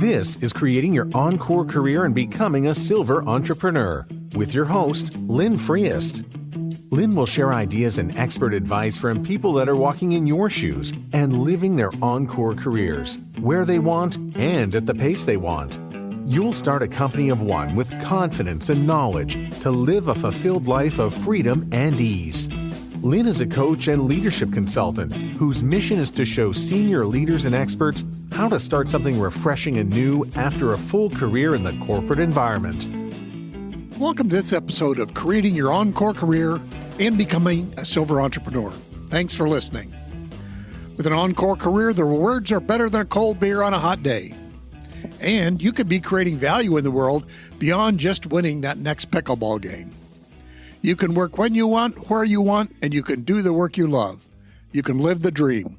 This is Creating Your Encore Career and Becoming a Silver Entrepreneur with your host, Lynn Freest. Lynn will share ideas and expert advice from people that are walking in your shoes and living their encore careers, where they want and at the pace they want. You'll start a company of one with confidence and knowledge to live a fulfilled life of freedom and ease. Lynn is a coach and leadership consultant whose mission is to show senior leaders and experts how to start something refreshing and new after a full career in the corporate environment. Welcome to this episode of Creating Your Encore Career and Becoming a Silver Entrepreneur. Thanks for listening. With an encore career, the rewards are better than a cold beer on a hot day. And you could be creating value in the world beyond just winning that next pickleball game. You can work when you want, where you want, and you can do the work you love. You can live the dream.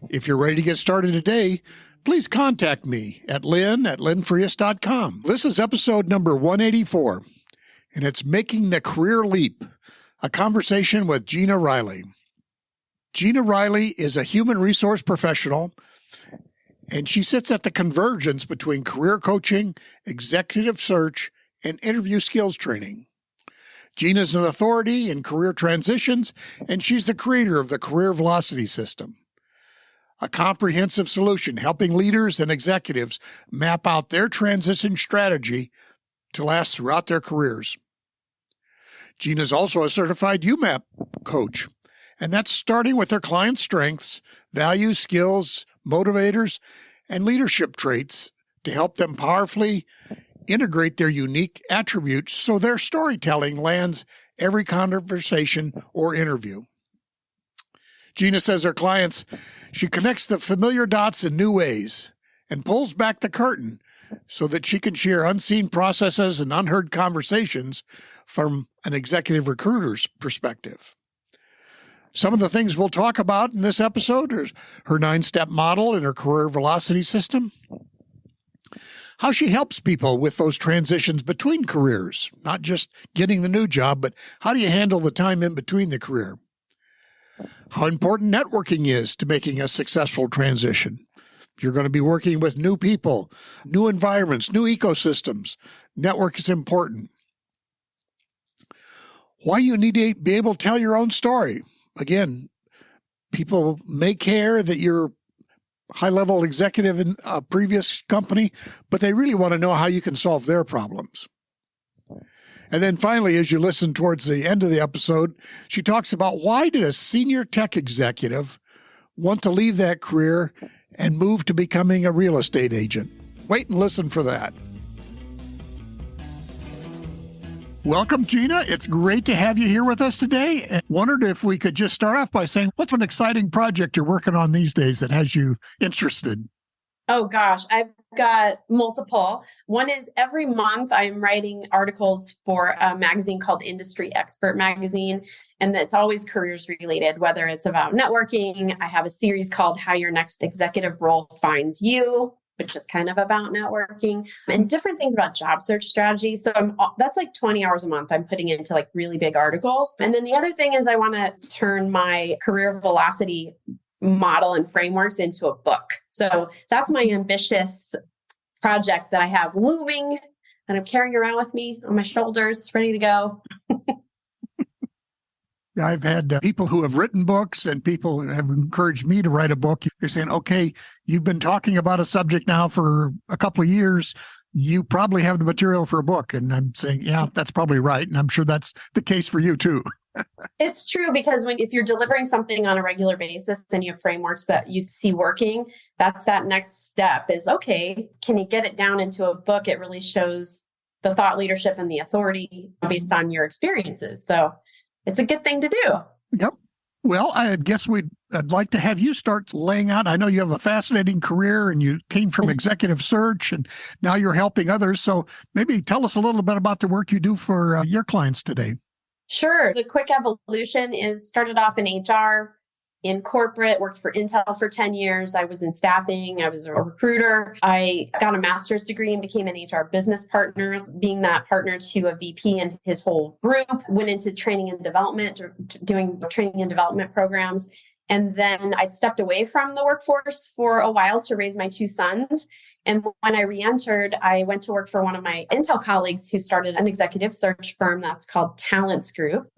If you're ready to get started today, please contact me at lynn@lynnfreest.com. This is episode number 184, and it's Making the Career Leap, a conversation with Gina Riley. Gina Riley is a human resource professional, and she sits at the convergence between career coaching, executive search, and interview skills training. Gina's an authority in career transitions, and she's the creator of the Career Velocity System, a comprehensive solution helping leaders and executives map out their transition strategy to last throughout their careers. Gina's also a certified UMAP coach, and that's starting with their clients' strengths, values, skills, motivators, and leadership traits to help them powerfully integrate their unique attributes so their storytelling lands every conversation or interview. Gina says her clients, she connects the familiar dots in new ways and pulls back the curtain so that she can share unseen processes and unheard conversations from an executive recruiter's perspective. Some of the things we'll talk about in this episode are her 9-step model and her Career Velocity System, how she helps people with those transitions between careers, not just getting the new job, but how do you handle the time in between the career? How important networking is to making a successful transition. You're going to be working with new people, new environments, new ecosystems. Network is important. Why you need to be able to tell your own story. Again, people may care that you're high-level executive in a previous company, but they really want to know how you can solve their problems. And then finally, as you listen towards the end of the episode, she talks about why did a senior tech executive want to leave that career and move to becoming a real estate agent. Wait and listen for that. Welcome, Gina. It's great to have you here with us today. I wondered if we could just start off by saying, what's an exciting project you're working on these days that has you interested? Oh, gosh, I've got multiple. One is every month I'm writing articles for a magazine called Industry Expert Magazine, and it's always careers related, whether it's about networking. I have a series called How Your Next Executive Role Finds You, which is kind of about networking, and different things about job search strategy. So that's like 20 hours a month I'm putting into like really big articles. And then the other thing is I want to turn my Career Velocity model and frameworks into a book. So that's my ambitious project that I have looming and I'm carrying around with me on my shoulders, ready to go. I've had people who have written books and people have encouraged me to write a book. They're saying, okay, you've been talking about a subject now for a couple of years. You probably have the material for a book. And I'm saying, yeah, that's probably right. And I'm sure that's the case for you too. It's true because if you're delivering something on a regular basis and you have frameworks that you see working, that's that next step is, okay, can you get it down into a book? It really shows the thought leadership and the authority based on your experiences. So it's a good thing to do. Yep. Well, I guess I'd like to have you start laying out. I know you have a fascinating career and you came from executive search and now you're helping others. So maybe tell us a little bit about the work you do for your clients today. Sure. The quick evolution is started off in HR, in corporate, worked for Intel for 10 years. I was in staffing. I was a recruiter. I got a master's degree and became an HR business partner, being that partner to a VP and his whole group. Went into training and development, doing training and development programs. And then I stepped away from the workforce for a while to raise my two sons. And when I re-entered, I went to work for one of my Intel colleagues who started an executive search firm that's called Talents Group.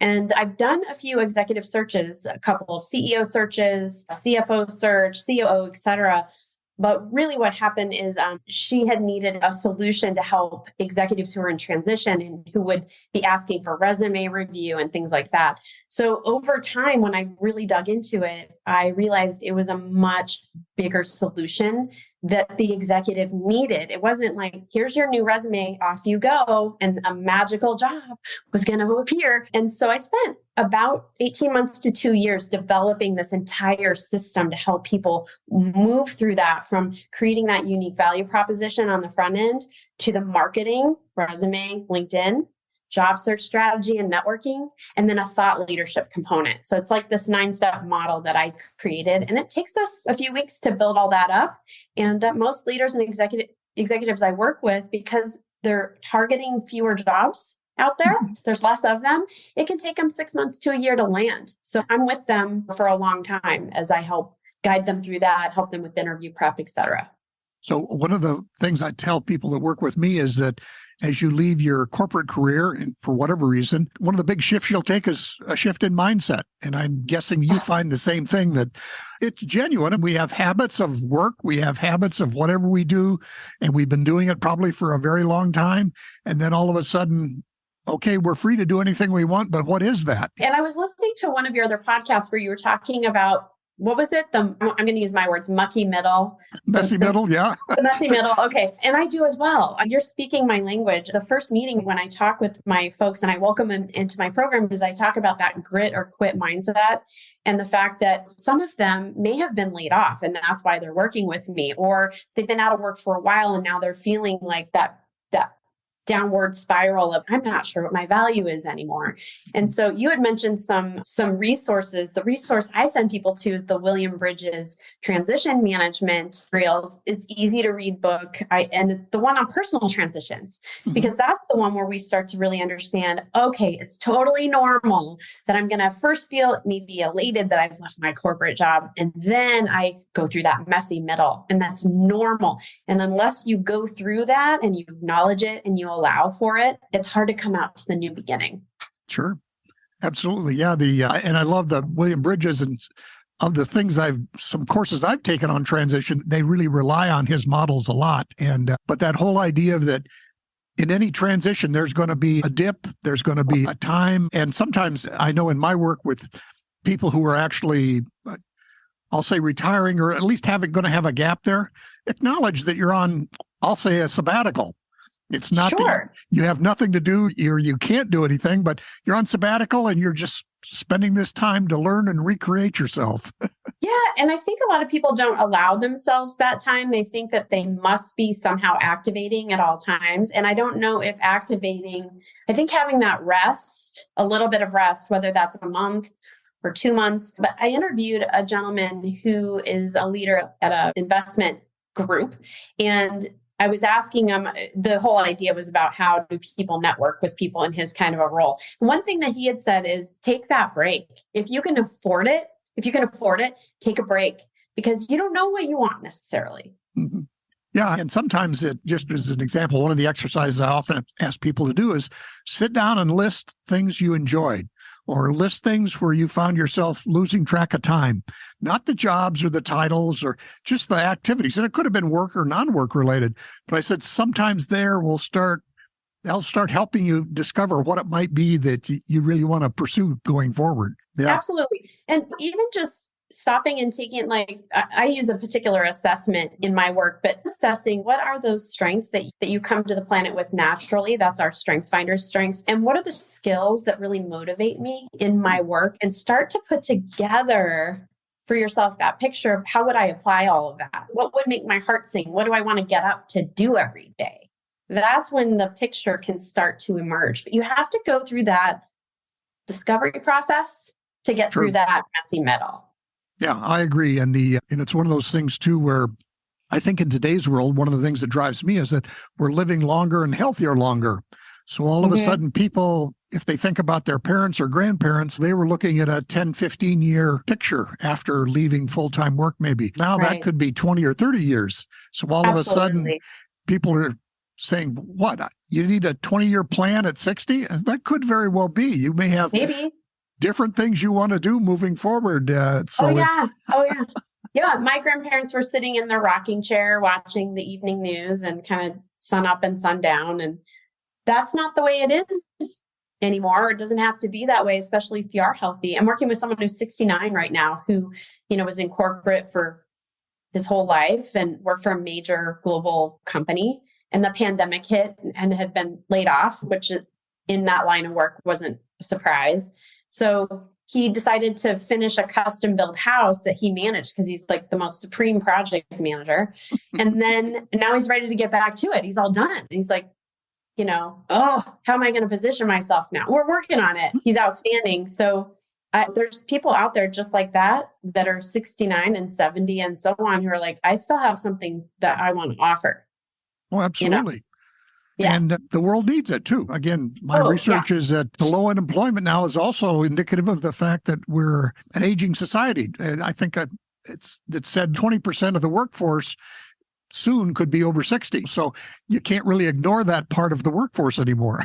And I've done a few executive searches, a couple of CEO searches, CFO search, COO, et cetera. But really what happened is she had needed a solution to help executives who were in transition and who would be asking for resume review and things like that. So over time, when I really dug into it, I realized it was a much bigger solution that the executive needed. It wasn't like, here's your new resume, off you go, and a magical job was going to appear. And so I spent about 18 months to 2 years developing this entire system to help people move through that, from creating that unique value proposition on the front end to the marketing, resume, LinkedIn, job search strategy and networking, and then a thought leadership component. So it's like this 9-step model that I created, and it takes us a few weeks to build all that up. And most leaders and executives I work with, because they're targeting fewer jobs out there, there's less of them, it can take them 6 months to a year to land. So I'm with them for a long time as I help guide them through that, help them with interview prep, et cetera. So one of the things I tell people that work with me is that as you leave your corporate career, and for whatever reason, one of the big shifts you'll take is a shift in mindset. And I'm guessing you find the same thing, that it's genuine. And we have habits of work. We have habits of whatever we do. And we've been doing it probably for a very long time. And then all of a sudden, okay, we're free to do anything we want. But what is that? And I was listening to one of your other podcasts where you were talking about, what was it? I'm going to use my words, mucky middle. Messy middle, yeah. The messy middle. Okay. And I do as well. You're speaking my language. The first meeting when I talk with my folks and I welcome them into my program is I talk about that grit or quit mindset, and the fact that some of them may have been laid off and that's why they're working with me, or they've been out of work for a while and now they're feeling like that downward spiral of, I'm not sure what my value is anymore. And so you had mentioned some resources. The resource I send people to is the William Bridges Transition Management Reels. It's easy to read book. And the one on personal transitions, because that's the one where we start to really understand, okay, it's totally normal that I'm going to first feel maybe elated that I've left my corporate job. And then I go through that messy middle, and that's normal. And unless you go through that and you acknowledge it and you allow for it, it's hard to come out to the new beginning. Sure. Absolutely. Yeah. And I love the William Bridges, and of the things some courses I've taken on transition, they really rely on his models a lot. And, but that whole idea of that in any transition, there's going to be a dip, there's going to be a time. And sometimes I know in my work with people who are actually, I'll say retiring, or at least going to have a gap there, acknowledge that you're on, I'll say, a sabbatical. It's not that you have nothing to do, or you can't do anything, but you're on sabbatical and you're just spending this time to learn and recreate yourself. Yeah. And I think a lot of people don't allow themselves that time. They think that they must be somehow activating at all times. And I don't know if activating, I think having that rest, a little bit of rest, whether that's a month or 2 months. But I interviewed a gentleman who is a leader at an investment group, and I was asking him, the whole idea was about how do people network with people in his kind of a role. And one thing that he had said is take that break. If you can afford it, take a break, because you don't know what you want necessarily. Mm-hmm. Yeah. And sometimes just as an example, one of the exercises I often ask people to do is sit down and list things you enjoyed, or list things where you found yourself losing track of time, not the jobs or the titles or just the activities. And it could have been work or non-work related. But I said, sometimes they'll start helping you discover what it might be that you really want to pursue going forward. Yeah. Absolutely. And even just stopping and taking, like, I use a particular assessment in my work, but assessing what are those strengths that you come to the planet with naturally. That's our Strengths Finders strengths. And what are the skills that really motivate me in my work, and start to put together for yourself that picture of how would I apply all of that? What would make my heart sing? What do I want to get up to do every day? That's when the picture can start to emerge. But you have to go through that discovery process to get through that messy middle. Yeah, I agree. And it's one of those things too, where I think in today's world, one of the things that drives me is that we're living longer and healthier longer. So all of a sudden people, if they think about their parents or grandparents, they were looking at a 10, 15-year picture after leaving full-time work maybe. Now that could be 20 or 30 years. So all of a sudden, people are saying, what, you need a 20-year plan at 60? And that could very well be. You may have different things you want to do moving forward. Yeah, my grandparents were sitting in their rocking chair watching the evening news and kind of sun up and sun down. And that's not the way it is anymore. It doesn't have to be that way, especially if you are healthy. I'm working with someone who's 69 right now who, was in corporate for his whole life and worked for a major global company. And the pandemic hit and had been laid off, which in that line of work wasn't a surprise. So he decided to finish a custom built house that he managed because he's like the most supreme project manager. And then now he's ready to get back to it. He's all done. And he's like, how am I going to position myself now? We're working on it. He's outstanding. So there's people out there just like that are 69 and 70 and so on who are like, I still have something that I want to offer. Oh, absolutely. Yeah. And the world needs it too. Again, my research is that the low unemployment now is also indicative of the fact that we're an aging society. And I think it's said 20% of the workforce soon could be over 60. So you can't really ignore that part of the workforce anymore.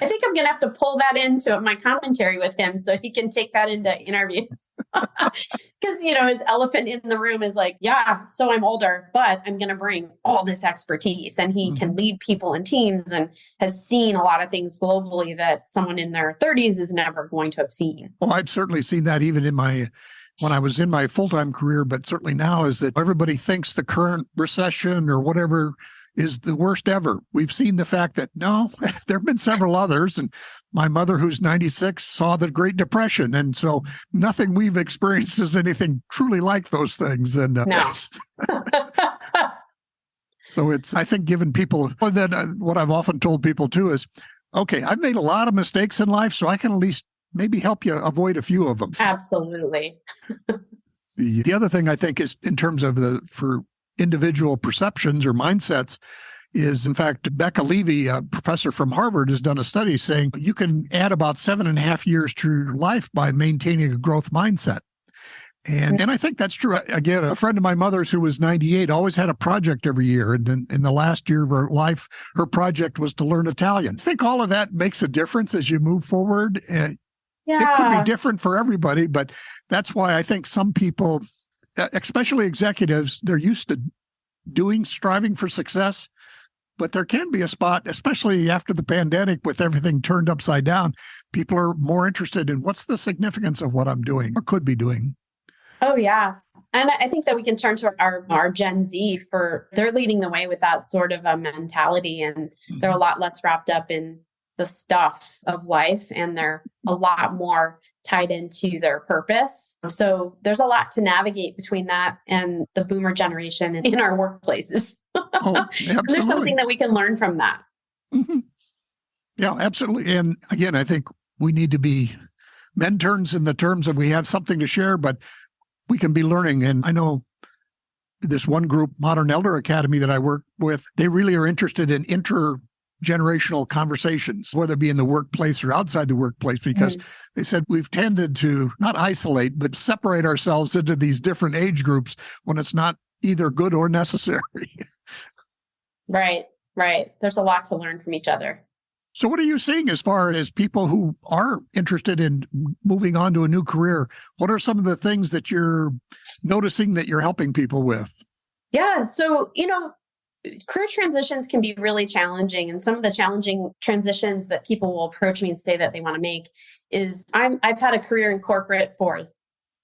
I think I'm going to have to pull that into my commentary with him so he can take that into interviews. Because, his elephant in the room is like, so I'm older, but I'm going to bring all this expertise. And he can lead people and teams and has seen a lot of things globally that someone in their 30s is never going to have seen. Well, I've certainly seen that even when I was in my full-time career, but certainly now is that everybody thinks the current recession or whatever is the worst ever. We've seen the fact that no, there have been several others. And my mother, who's 96, saw the Great Depression. And so nothing we've experienced is anything truly like those things. And no. So it's, I think, given people, and then what I've often told people too is, okay, I've made a lot of mistakes in life, so I can at least maybe help you avoid a few of them. Absolutely. The other thing I think is in terms of for individual perceptions or mindsets is, in fact, Becca Levy, a professor from Harvard, has done a study saying you can add about 7.5 years to your life by maintaining a growth mindset. And I think that's true. Again, a friend of my mother's who was 98 always had a project every year. And in the last year of her life, her project was to learn Italian. I think all of that makes a difference as you move forward. It could be different for everybody, but that's why I think some people, especially executives, they're used to striving for success. But there can be a spot, especially after the pandemic with everything turned upside down, people are more interested in what's the significance of what I'm doing or could be doing. Oh, yeah. And I think that we can turn to our Gen Z they're leading the way with that sort of a mentality. And they're a lot less wrapped up in the stuff of life, and they're a lot more tied into their purpose. So there's a lot to navigate between that and the boomer generation in our workplaces. There's something that we can learn from that. Mm-hmm. Yeah, absolutely. And again, I think we need to be mentors in the terms of we have something to share, but we can be learning. And I know this one group, Modern Elder Academy, that I work with, they really are interested in intergenerational conversations, whether it be in the workplace or outside the workplace, because they said we've tended to not isolate, but separate ourselves into these different age groups when it's not either good or necessary. Right. There's a lot to learn from each other. So what are you seeing as far as people who are interested in moving on to a new career? What are some of the things that you're noticing that you're helping people with? Yeah. So, career transitions can be really challenging. And some of the challenging transitions that people will approach me and say that they want to make is I've had a career in corporate for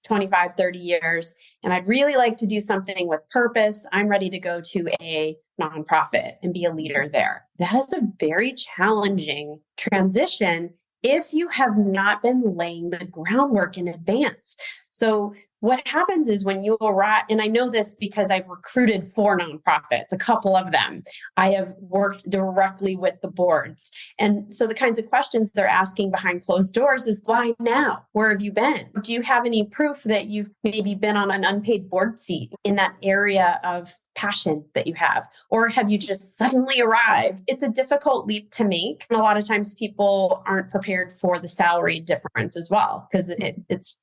25, 30 years, and I'd really like to do something with purpose. I'm ready to go to a nonprofit and be a leader there. That is a very challenging transition if you have not been laying the groundwork in advance. So what happens is when you arrive, and I know this because I've recruited 4 nonprofits, a couple of them. I have worked directly with the boards. And so the kinds of questions they're asking behind closed doors is, why now? Where have you been? Do you have any proof that you've maybe been on an unpaid board seat in that area of passion that you have? Or have you just suddenly arrived? It's a difficult leap to make. And a lot of times people aren't prepared for the salary difference as well, because it's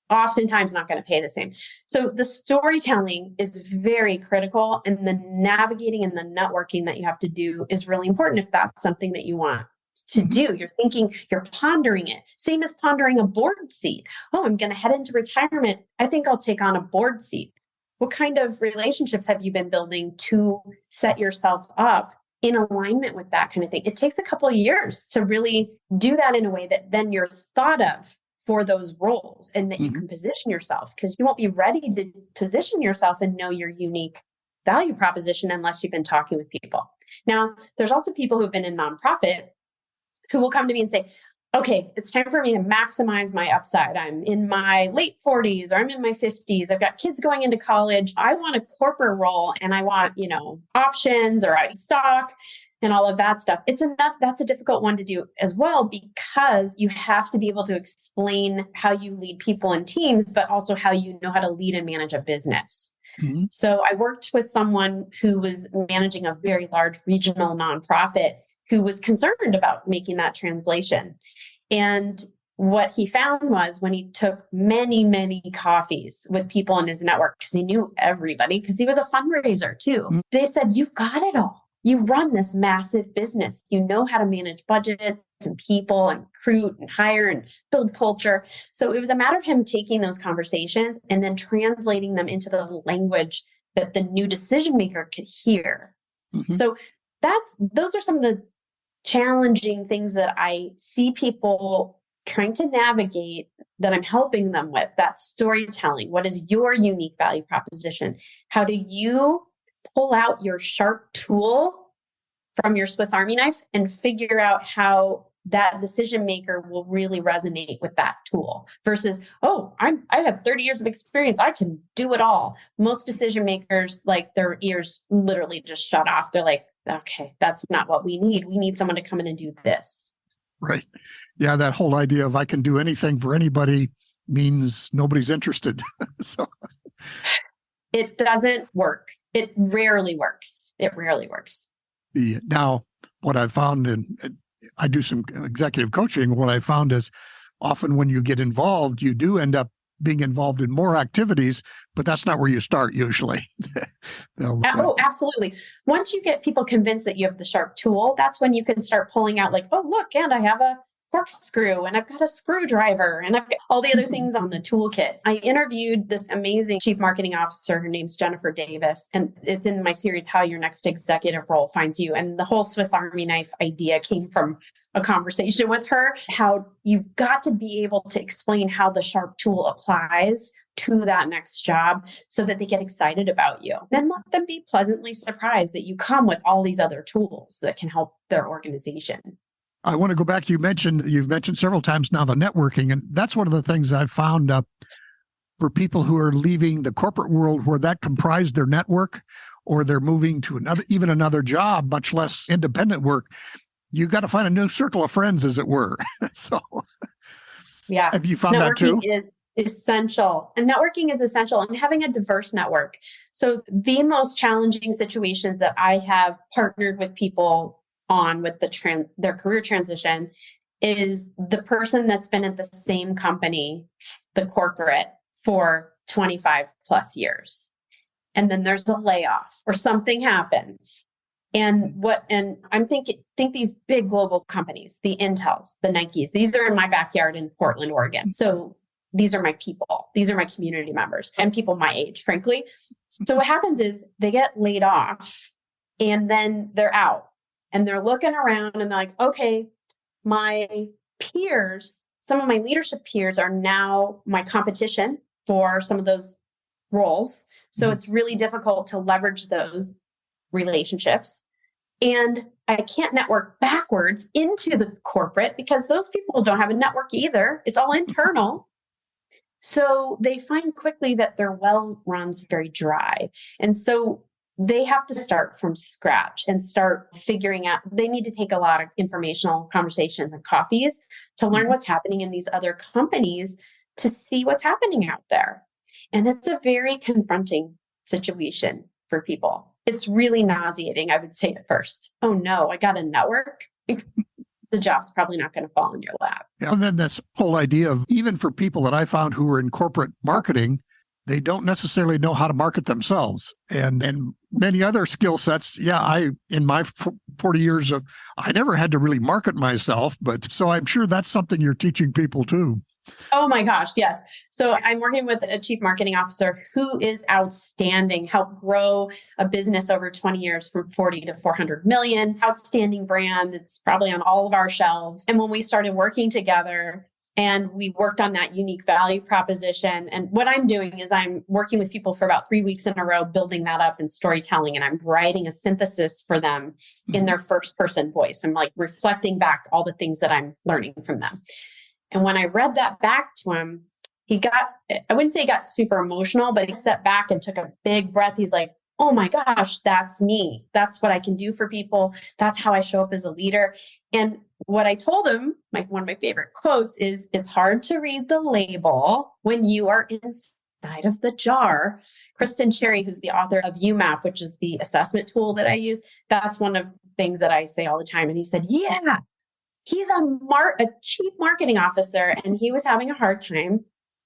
oftentimes not going to pay the same. So the storytelling is very critical, and the navigating and the networking that you have to do is really important if that's something that you want to do. You're thinking, you're pondering it. Same as pondering a board seat. Oh, I'm going to head into retirement. I think I'll take on a board seat. What kind of relationships have you been building to set yourself up in alignment with that kind of thing? It takes a couple of years to really do that in a way that then you're thought of for those roles, and that you can position yourself, because you won't be ready to position yourself and know your unique value proposition unless you've been talking with people. Now, there's also people who've been in nonprofit who will come to me and say, okay, it's time for me to maximize my upside. I'm in my late 40s, or I'm in my 50s. I've got kids going into college. I want a corporate role, and I want, options or stock and all of that stuff. That's a difficult one to do as well, because you have to be able to explain how you lead people and teams, but also how you know how to lead and manage a business. Mm-hmm. So I worked with someone who was managing a very large regional nonprofit who was concerned about making that translation. And what he found was, when he took many, many coffees with people in his network, because he knew everybody, because he was a fundraiser too, mm-hmm. They said, you've got it all. You run this massive business. You know how to manage budgets and people and recruit and hire and build culture. So it was a matter of him taking those conversations and then translating them into the language that the new decision maker could hear. Mm-hmm. So those are some of the challenging things that I see people trying to navigate, that I'm helping them with. That storytelling. What is your unique value proposition? How do you pull out your sharp tool from your Swiss Army knife and figure out how that decision maker will really resonate with that tool, versus, I have 30 years of experience, I can do it all. Most decision makers, like, their ears literally just shut off. They're like, okay, that's not what we need. We need someone to come in and do this. Right. Yeah, that whole idea of I can do anything for anybody means nobody's interested. So it doesn't work. It rarely works. Now, what I've found, and I do some executive coaching, what I found is often when you get involved, you do end up being involved in more activities, but that's not where you start usually. Absolutely. Once you get people convinced that you have the sharp tool, that's when you can start pulling out, like, oh, look, and I have a corkscrew, and I've got a screwdriver, and I've got all the other things on the toolkit. I interviewed this amazing chief marketing officer. Her name's Jennifer Davis, and it's in my series, How Your Next Executive Role Finds You. And the whole Swiss Army knife idea came from a conversation with her, how you've got to be able to explain how the sharp tool applies to that next job so that they get excited about you. Then let them be pleasantly surprised that you come with all these other tools that can help their organization. I want to go back. You've mentioned several times now the networking, and that's one of the things I've found for people who are leaving the corporate world, where that comprised their network, or they're moving to another job, much less independent work. You got to find a new circle of friends, as it were. So, yeah, have you found that too? Networking is essential, and networking is essential, and having a diverse network. So, the most challenging situations that I have partnered with people on with their career transition is the person that's been at the same company, the corporate, for 25 plus years. And then there's a layoff or something happens. And I'm think these big global companies, the Intels, the Nikes, these are in my backyard in Portland, Oregon. So these are my people. These are my community members and people my age, frankly. So what happens is they get laid off and then they're out. And they're looking around and they're like, okay, my peers, some of my leadership peers are now my competition for some of those roles. So it's really difficult to leverage those relationships. And I can't network backwards into the corporate because those people don't have a network either. It's all internal. So they find quickly that their well runs very dry. And so they have to start from scratch and start figuring out, they need to take a lot of informational conversations and coffees to learn what's happening in these other companies to see what's happening out there. And it's a very confronting situation for people. It's really nauseating, I would say at first. Oh no, I got a network. The job's probably not going to fall in your lap. Yeah, and then this whole idea of, even for people that I found who are in corporate marketing, they don't necessarily know how to market themselves, and many other skill sets. Yeah, in my 40 years of, I never had to really market myself, but so I'm sure that's something you're teaching people too. Oh my gosh, yes. So I'm working with a chief marketing officer who is outstanding, helped grow a business over 20 years from 40 to 400 million. Outstanding brand. It's probably on all of our shelves. And when we started working together and we worked on that unique value proposition, and what I'm doing is I'm working with people for about 3 weeks in a row, building that up in storytelling, and I'm writing a synthesis for them in their first person voice. I'm like reflecting back all the things that I'm learning from them. And when I read that back to him, I wouldn't say he got super emotional, but he stepped back and took a big breath. He's like, oh my gosh, that's me. That's what I can do for people. That's how I show up as a leader. And what I told him, one of my favorite quotes is, it's hard to read the label when you are inside of the jar. Kristen Cherry, who's the author of UMAP, which is the assessment tool that I use, that's one of the things that I say all the time. And he said, yeah. He's a chief marketing officer, and he was having a hard time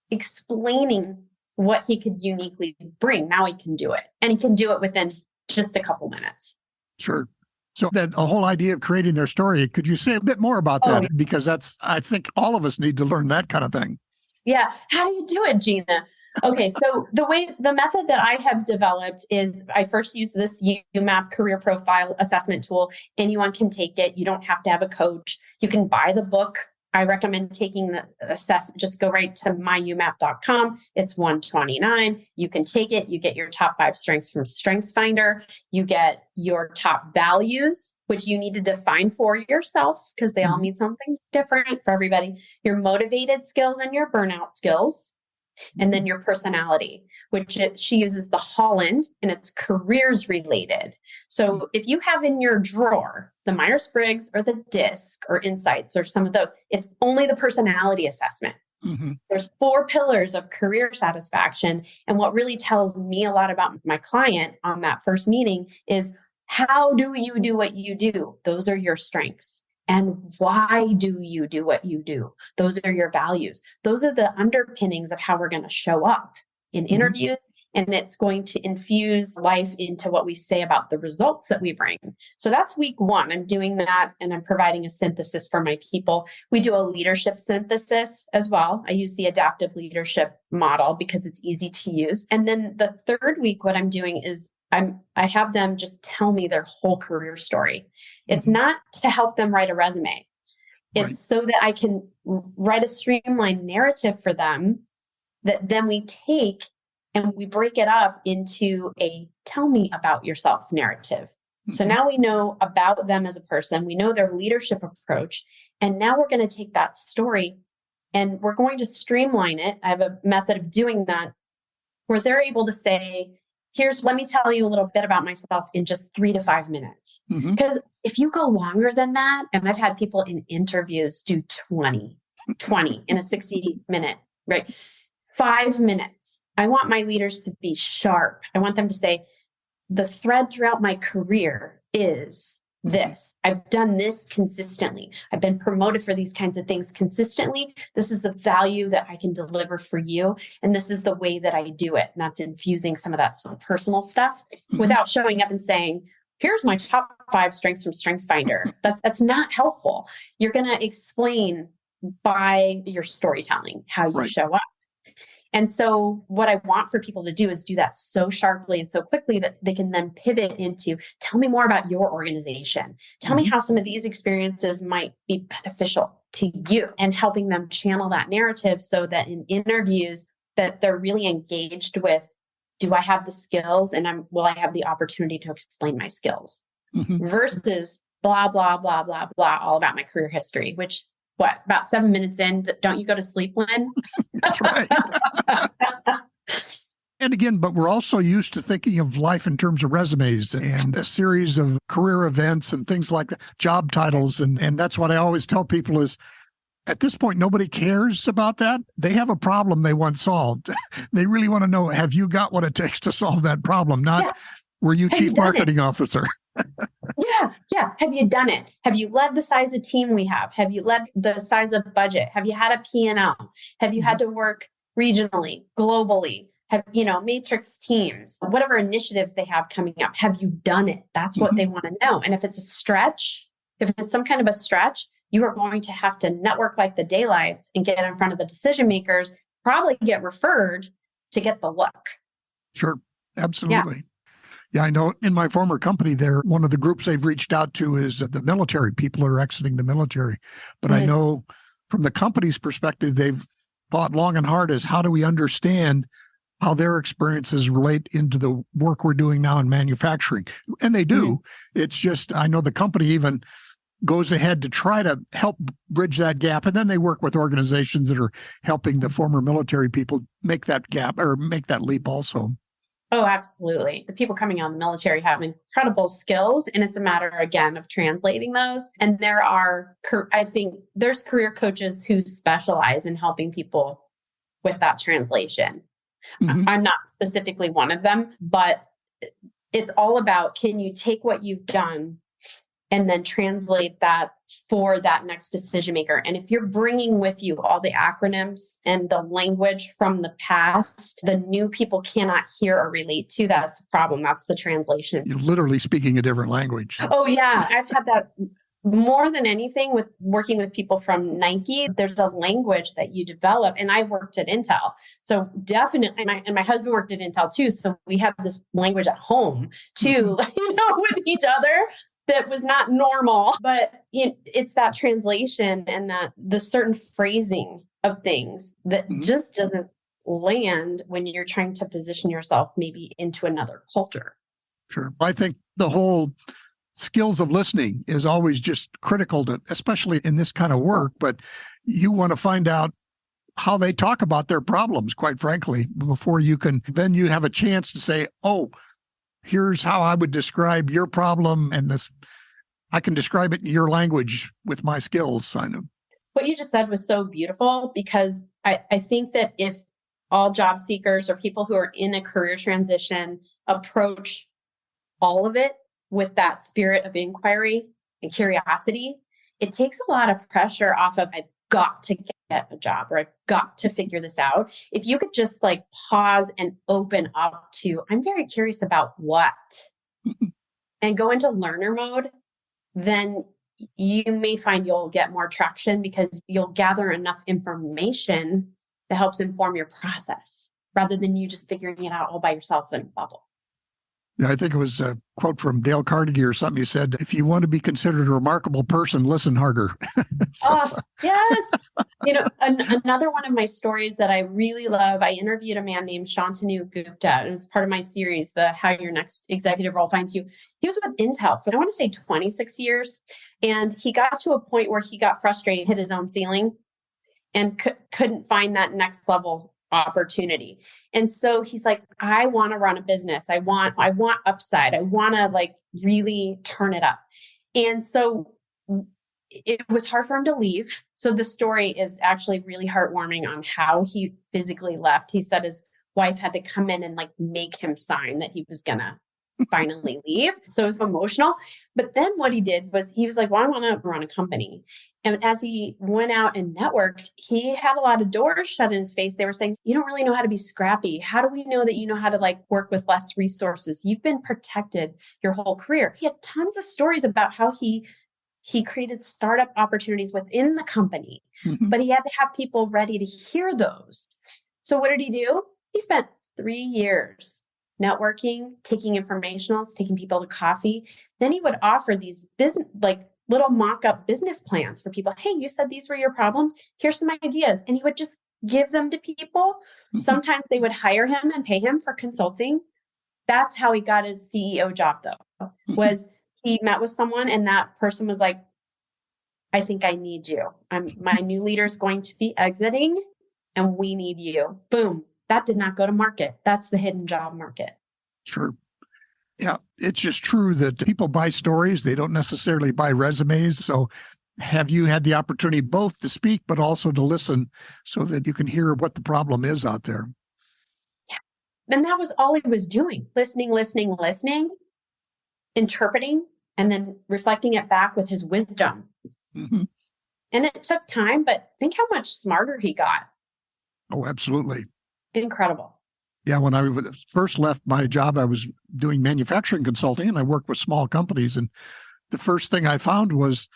explaining what he could uniquely bring. Now he can do it, and he can do it within just a couple minutes. Sure. So that a whole idea of creating their story, could you say a bit more about that? Because I think all of us need to learn that kind of thing. Yeah. How do you do it, Gina? Okay, so the method that I have developed is I first use this UMAP career profile assessment tool. Anyone can take it. You don't have to have a coach. You can buy the book. I recommend taking the assessment. Just go right to myumap.com. It's $129. You can take it. You get your top 5 strengths from StrengthsFinder. You get your top values, which you need to define for yourself because they all mean something different for everybody. Your motivated skills and your burnout skills. And then your personality, which she uses the Holland, and it's careers related. So if you have in your drawer the Myers-Briggs or the DISC or Insights or some of those, it's only the personality assessment. There's 4 pillars of career satisfaction. And what really tells me a lot about my client on that first meeting is, how do you do what you do? Those are your strengths. And why do you do what you do? Those are your values. Those are the underpinnings of how we're going to show up in interviews. And it's going to infuse life into what we say about the results that we bring. So that's week 1. I'm doing that, and I'm providing a synthesis for my people. We do a leadership synthesis as well. I use the adaptive leadership model because it's easy to use. And then the 3rd week, what I'm doing is I have them just tell me their whole career story. It's not to help them write a resume. It's so that I can write a streamlined narrative for them that then we take and we break it up into a tell me about yourself narrative. So now we know about them as a person. We know their leadership approach. And now we're going to take that story and we're going to streamline it. I have a method of doing that where they're able to say, let me tell you a little bit about myself in just 3 to 5 minutes. Because if you go longer than that, and I've had people in interviews do 20 in a 60-minute, right? 5 minutes. I want my leaders to be sharp. I want them to say, the thread throughout my career is this. I've done this consistently. I've been promoted for these kinds of things consistently. This is the value that I can deliver for you. And this is the way that I do it. And that's infusing some of that personal stuff without showing up and saying, here's my top 5 strengths from StrengthsFinder. That's not helpful. You're going to explain by your storytelling how you show up. And so what I want for people to do is do that so sharply and so quickly that they can then pivot into, tell me more about your organization. Tell me how some of these experiences might be beneficial to you, and helping them channel that narrative so that in interviews that they're really engaged with, do I have the skills, and will I have the opportunity to explain my skills versus blah, blah, blah, blah, blah, all about my career history, which what, about 7 minutes in, don't you go to sleep, Lynn? That's right. And again, but we're also used to thinking of life in terms of resumes and a series of career events and things like that, job titles. And that's what I always tell people is at this point, nobody cares about that. They have a problem they want solved. They really want to know, have you got what it takes to solve that problem? Not, were you chief marketing officer? Yeah. Have you done it? Have you led the size of team we have? Have you led the size of budget? Have you had a P&L? Have you had to work regionally, globally? Have, matrix teams, whatever initiatives they have coming up? Have you done it? That's what they want to know. And if it's a stretch, if it's some kind of a stretch, you are going to have to network like the daylights and get in front of the decision makers, probably get referred to get the look. Sure. Absolutely. Yeah, I know in my former company there, one of the groups they've reached out to is the military. People are exiting the military. But I know from the company's perspective, they've thought long and hard as how do we understand how their experiences relate into the work we're doing now in manufacturing. And they do. It's just, I know the company even goes ahead to try to help bridge that gap. And then they work with organizations that are helping the former military people make that gap or make that leap also. Oh, absolutely. The people coming out of the military have incredible skills, and it's a matter, again, of translating those. And I think there's career coaches who specialize in helping people with that translation. I'm not specifically one of them, but it's all about, can you take what you've done and then translate that for that next decision maker? And if you're bringing with you all the acronyms and the language from the past, the new people cannot hear or relate to, that's the problem. That's the translation. You're literally speaking a different language. Oh, yeah. I've had that more than anything with working with people from Nike. There's a language that you develop. And I worked at Intel. So definitely, and my husband worked at Intel too. So we have this language at home too, with each other. That was not normal, but it's that translation and that the certain phrasing of things that just doesn't land when you're trying to position yourself maybe into another culture. Sure. I think the whole skills of listening is always just critical to, especially in this kind of work, but you want to find out how they talk about their problems, quite frankly, before then you have a chance to say, oh, here's how I would describe your problem, and I can describe it in your language with my skills. I know. What you just said was so beautiful, because I think that if all job seekers or people who are in a career transition approach all of it with that spirit of inquiry and curiosity, it takes a lot of pressure off of, I've got to get a job or I've got to figure this out. If you could just pause and open up to, I'm very curious about what, and go into learner mode, then you may find you'll get more traction because you'll gather enough information that helps inform your process rather than you just figuring it out all by yourself in a bubble. Yeah, I think it was a quote from Dale Carnegie or something. He said, if you want to be considered a remarkable person, listen harder. Yes. Another one of my stories that I really love, I interviewed a man named Shantanu Gupta. It was part of my series, the How Your Next Executive Role Finds You. He was with Intel for, I want to say 26 years. And he got to a point where he got frustrated, hit his own ceiling, and couldn't find that next level opportunity. And so he's like, I want to run a business. I want upside. I want to really turn it up. And so it was hard for him to leave. So the story is actually really heartwarming on how he physically left. He said his wife had to come in and make him sign that he was going to finally leave. So it was emotional. But then what he did was he was like, well, I want to run a company. And as he went out and networked, he had a lot of doors shut in his face. They were saying, you don't really know how to be scrappy. How do we know that you know how to work with less resources? You've been protected your whole career. He had tons of stories about how he created startup opportunities within the company, but he had to have people ready to hear those. So what did he do? He spent 3 years networking, taking informationals, taking people to coffee. Then he would offer these business, little mock-up business plans for people. Hey, you said these were your problems. Here's some ideas. And he would just give them to people. Sometimes they would hire him and pay him for consulting. That's how he got his CEO job, though, was he met with someone and that person was like, I think I need you. My new leader is going to be exiting and we need you. Boom. That did not go to market. That's the hidden job market. Sure. Yeah, it's just true that people buy stories. They don't necessarily buy resumes. So have you had the opportunity both to speak, but also to listen so that you can hear what the problem is out there? Yes. And that was all he was doing. Listening, interpreting, and then reflecting it back with his wisdom. Mm-hmm. And it took time, but think how much smarter he got. Oh, absolutely. Incredible. Yeah, when I first left my job, I was doing manufacturing consulting and I worked with small companies. And the first thing I found was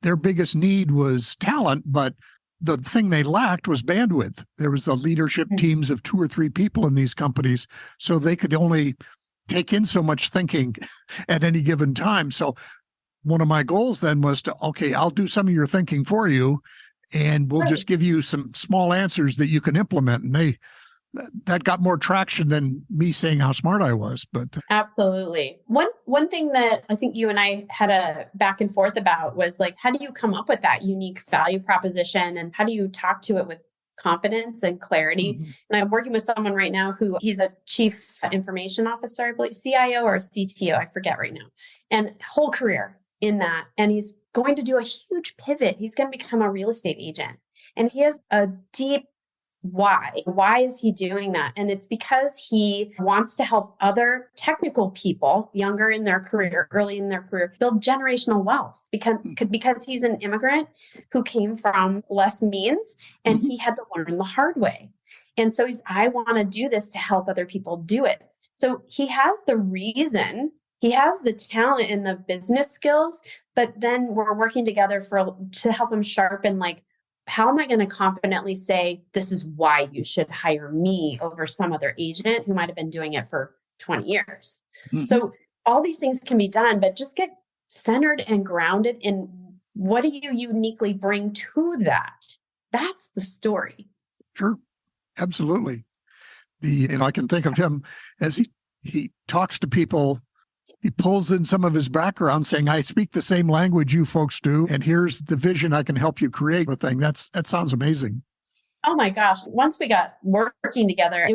their biggest need was talent, but the thing they lacked was bandwidth. There was the leadership teams of 2 or 3 people in these companies, so they could only take in so much thinking at any given time. So one of my goals then was to, okay, I'll do some of your thinking for you, and we'll just give you some small answers that you can implement. And that got more traction than me saying how smart I was. But absolutely. One thing that I think you and I had a back and forth about was like, how do you come up with that unique value proposition and how do you talk to it with confidence and clarity? Mm-hmm. And I'm working with someone right now who he's a chief information officer, I believe, CIO or CTO, I forget right now, and whole career in that. And he's going to do a huge pivot. He's going to become a real estate agent. And he has a deep why. Why is he doing that? And it's because he wants to help other technical people, younger in their career, early in their career, build generational wealth because he's an immigrant who came from less means and he had to learn the hard way. And so I want to do this to help other people do it. So he has the reason, he has the talent and the business skills, but then we're working together to help him sharpen, like, how am I going to confidently say, this is why you should hire me over some other agent who might have been doing it for 20 years? Mm-hmm. So all these things can be done, but just get centered and grounded in what do you uniquely bring to that? That's the story. Sure. Absolutely. I can think of him as he talks to people. He pulls in some of his background saying, I speak the same language you folks do, and here's the vision I can help you create a thing. That sounds amazing. Oh my gosh. Once we got working together,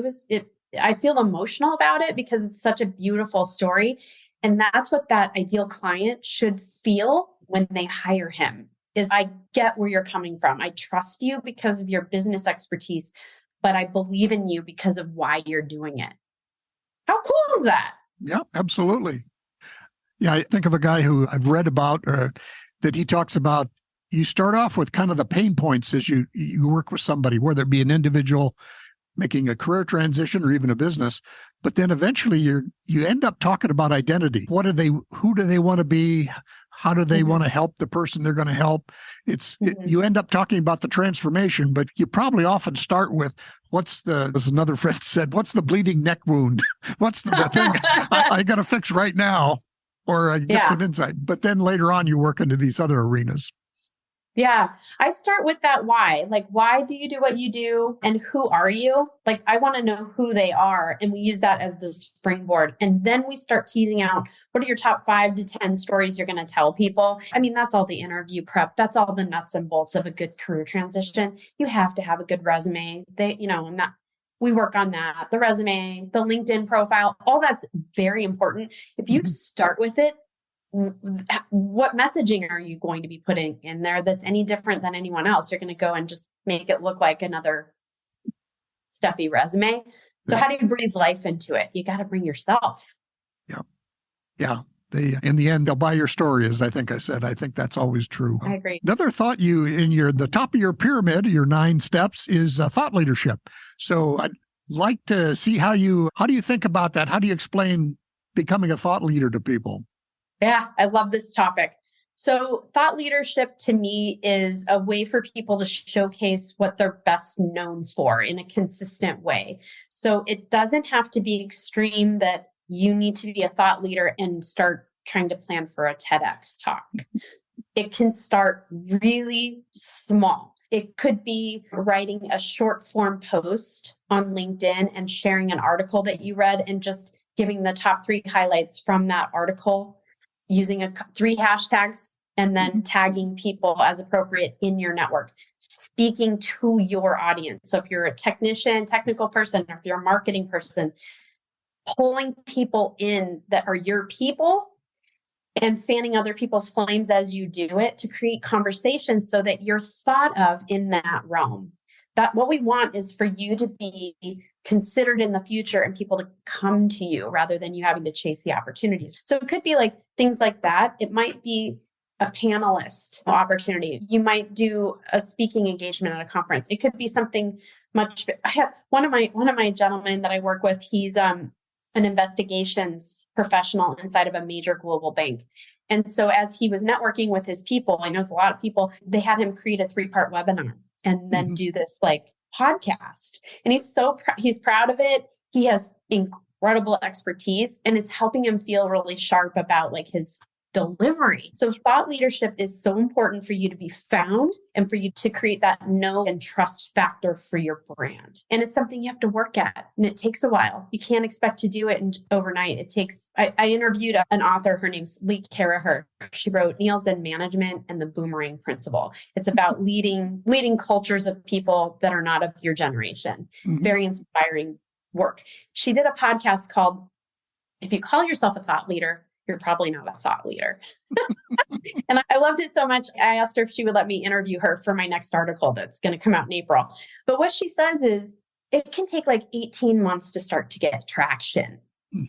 I feel emotional about it because it's such a beautiful story. And that's what that ideal client should feel when they hire him is I get where you're coming from. I trust you because of your business expertise, but I believe in you because of why you're doing it. How cool is that? Yeah, absolutely. Yeah, I think of a guy who I've read about that he talks about, you start off with kind of the pain points as you work with somebody, whether it be an individual making a career transition or even a business, but then eventually you end up talking about identity. Who do they want to be? How do they want to help the person they're going to help? You end up talking about the transformation, but you probably often start with as another friend said, what's the bleeding neck wound? What's the thing I got to fix right now, or get some insight. But then later on, you work into these other arenas. Yeah. I start with that why. Like, why do you do what you do? And who are you? Like, I want to know who they are. And we use that as the springboard. And then we start teasing out, what are your top 5 to 10 stories you're going to tell people? I mean, that's all the interview prep. That's all the nuts and bolts of a good career transition. You have to have a good resume. We work on that. The resume, the LinkedIn profile, all that's very important. If you start with it, what messaging are you going to be putting in there that's any different than anyone else? You're going to go and just make it look like another stuffy resume. So how do you breathe life into it? You got to bring yourself. Yeah. Yeah. In the end, they'll buy your story, as I think I said. I think that's always true. I agree. Another thought the top of your pyramid, your 9 steps, is thought leadership. So I'd like to see how do you think about that? How do you explain becoming a thought leader to people? Yeah, I love this topic. So thought leadership to me is a way for people to showcase what they're best known for in a consistent way. So it doesn't have to be extreme that you need to be a thought leader and start trying to plan for a TEDx talk. It can start really small. It could be writing a short form post on LinkedIn and sharing an article that you read and just giving the top 3 highlights from that article, using 3 hashtags and then tagging people as appropriate in your network, speaking to your audience. So if you're a technician, technical person, or if you're a marketing person, pulling people in that are your people and fanning other people's flames as you do it to create conversations so that you're thought of in that realm. That what we want is for you to be considered in the future and people to come to you rather than you having to chase the opportunities. So it could be like things like that. It might be a panelist opportunity. You might do a speaking engagement at a conference. It could be something much. I have one of my gentlemen that I work with. He's an investigations professional inside of a major global bank. And so as he was networking with his people, I know a lot of people, they had him create a 3-part webinar and then do this like podcast. And he's proud of it. He has incredible expertise and it's helping him feel really sharp about like his delivery. So thought leadership is so important for you to be found and for you to create that know and trust factor for your brand. And it's something you have to work at and it takes a while. You can't expect to do it overnight. It takes, I interviewed an author, her name's Lee Caraher. She wrote Nielsen Management and the Boomerang Principle. It's about leading cultures of people that are not of your generation. It's very inspiring work. She did a podcast called, If You Call Yourself a Thought Leader, You're Probably Not a Thought Leader. And I loved it so much. I asked her if she would let me interview her for my next article that's going to come out in April. But what she says is it can take like 18 months to start to get traction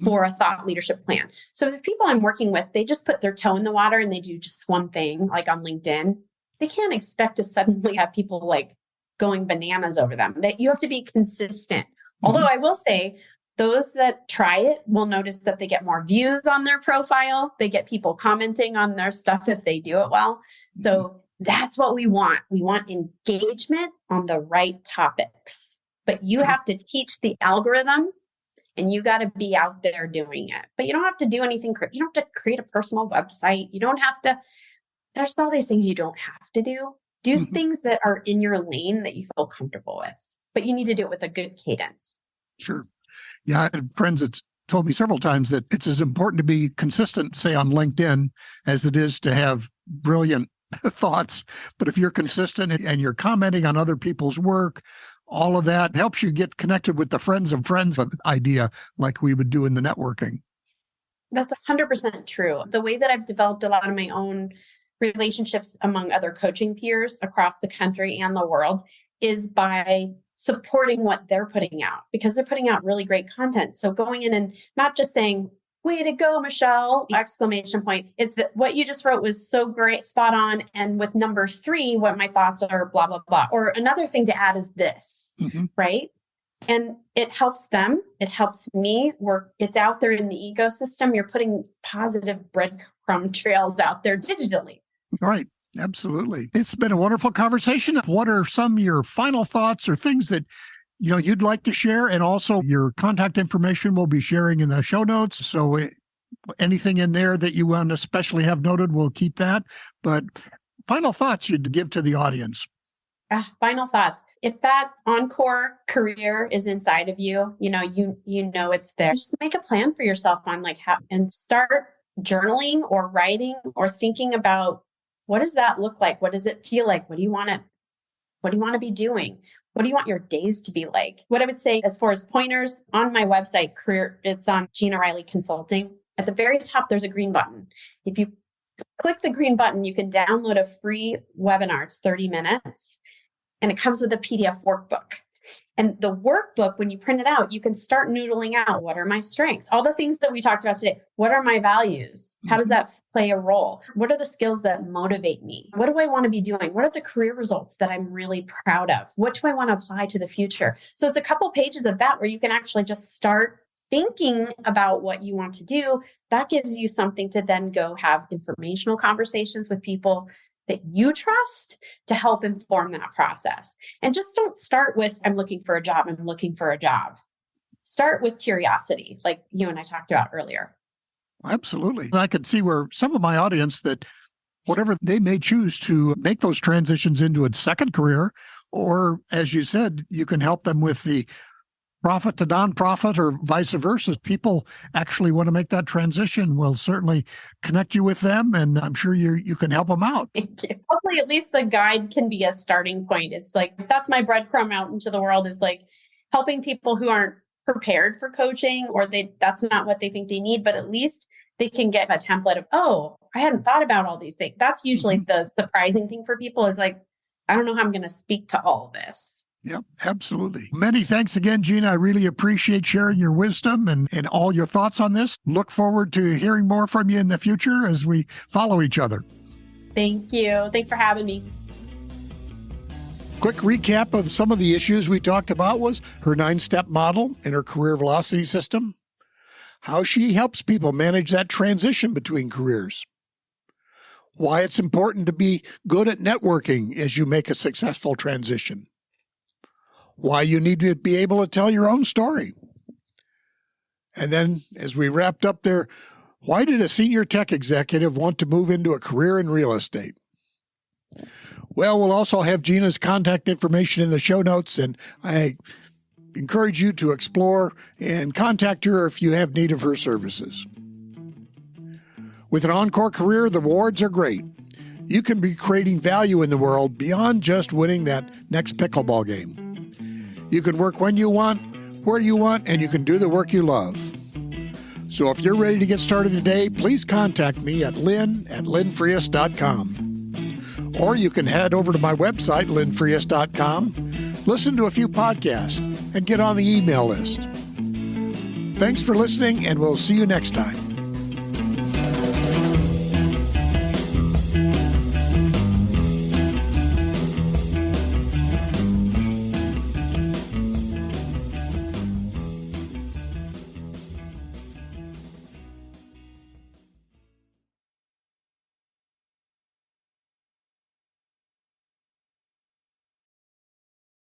for a thought leadership plan. So the people I'm working with, they just put their toe in the water and they do just one thing, like on LinkedIn. They can't expect to suddenly have people like going bananas over them. That you have to be consistent. Although I will say, those that try it will notice that they get more views on their profile. They get people commenting on their stuff if they do it well. So that's what we want. We want engagement on the right topics. But you have to teach the algorithm and you got to be out there doing it. But you don't have to do anything. You don't have to create a personal website. You don't have to. There's all these things you don't have to do. Do things that are in your lane that you feel comfortable with. But you need to do it with a good cadence. Sure. Yeah, I had friends that told me several times that it's as important to be consistent, say on LinkedIn, as it is to have brilliant thoughts. But if you're consistent and you're commenting on other people's work, all of that helps you get connected with the friends of friends idea like we would do in the networking. That's 100% true. The way that I've developed a lot of my own relationships among other coaching peers across the country and the world is by supporting what they're putting out because they're putting out really great content. So going in and not just saying, way to go, Michelle, exclamation point. It's that what you just wrote was so great, spot on. And with number 3, what my thoughts are, blah, blah, blah. Or another thing to add is this, right? And it helps them. It helps me work. It's out there in the ecosystem. You're putting positive breadcrumb trails out there digitally. Right. Absolutely. It's been a wonderful conversation. What are some of your final thoughts or things that you'd like to share? And also your contact information we'll be sharing in the show notes. So anything in there that you want to especially have noted, we'll keep that. But final thoughts you'd give to the audience. Final thoughts. If that Encore career is inside of you, you know it's there. Just make a plan for yourself on like how and start journaling or writing or thinking about what does that look like? What does it feel like? What do you want to be doing? What do you want your days to be like? What I would say as far as pointers on my website, career, it's on Gina Riley Consulting. At the very top, there's a green button. If you click the green button, you can download a free webinar. It's 30 minutes and it comes with a PDF workbook. And the workbook, when you print it out, you can start noodling out. What are my strengths? All the things that we talked about today. What are my values? How does that play a role? What are the skills that motivate me? What do I want to be doing? What are the career results that I'm really proud of? What do I want to apply to the future? So it's a couple pages of that where you can actually just start thinking about what you want to do. That gives you something to then go have informational conversations with people that you trust to help inform that process. And just don't start with, I'm looking for a job. I'm looking for a job. Start with curiosity, like you and I talked about earlier. Absolutely. And I could see where some of my audience that whatever they may choose to make those transitions into a second career, or as you said, you can help them with the profit to nonprofit or vice versa, people actually want to make that transition, we'll certainly connect you with them, and I'm sure you can help them out. Thank you. Hopefully, at least the guide can be a starting point. It's like, that's my breadcrumb out into the world, is like helping people who aren't prepared for coaching, or that's not what they think they need, but at least they can get a template of, oh, I hadn't thought about all these things. That's usually the surprising thing for people, is like, I don't know how I'm going to speak to all of this. Yep, absolutely. Many thanks again, Gina. I really appreciate sharing your wisdom and all your thoughts on this. Look forward to hearing more from you in the future as we follow each other. Thank you. Thanks for having me. Quick recap of some of the issues we talked about was her 9-step model and her career velocity system, how she helps people manage that transition between careers, why it's important to be good at networking as you make a successful transition, why you need to be able to tell your own story. And then, as we wrapped up there, why did a senior tech executive want to move into a career in real estate? Well, we'll also have Gina's contact information in the show notes, and I encourage you to explore and contact her if you have need of her services. With an Encore career, the rewards are great. You can be creating value in the world beyond just winning that next pickleball game. You can work when you want, where you want, and you can do the work you love. So if you're ready to get started today, please contact me at lynn@lynnfrias.com. Or you can head over to my website, lynnfrias.com, listen to a few podcasts, and get on the email list. Thanks for listening, and we'll see you next time.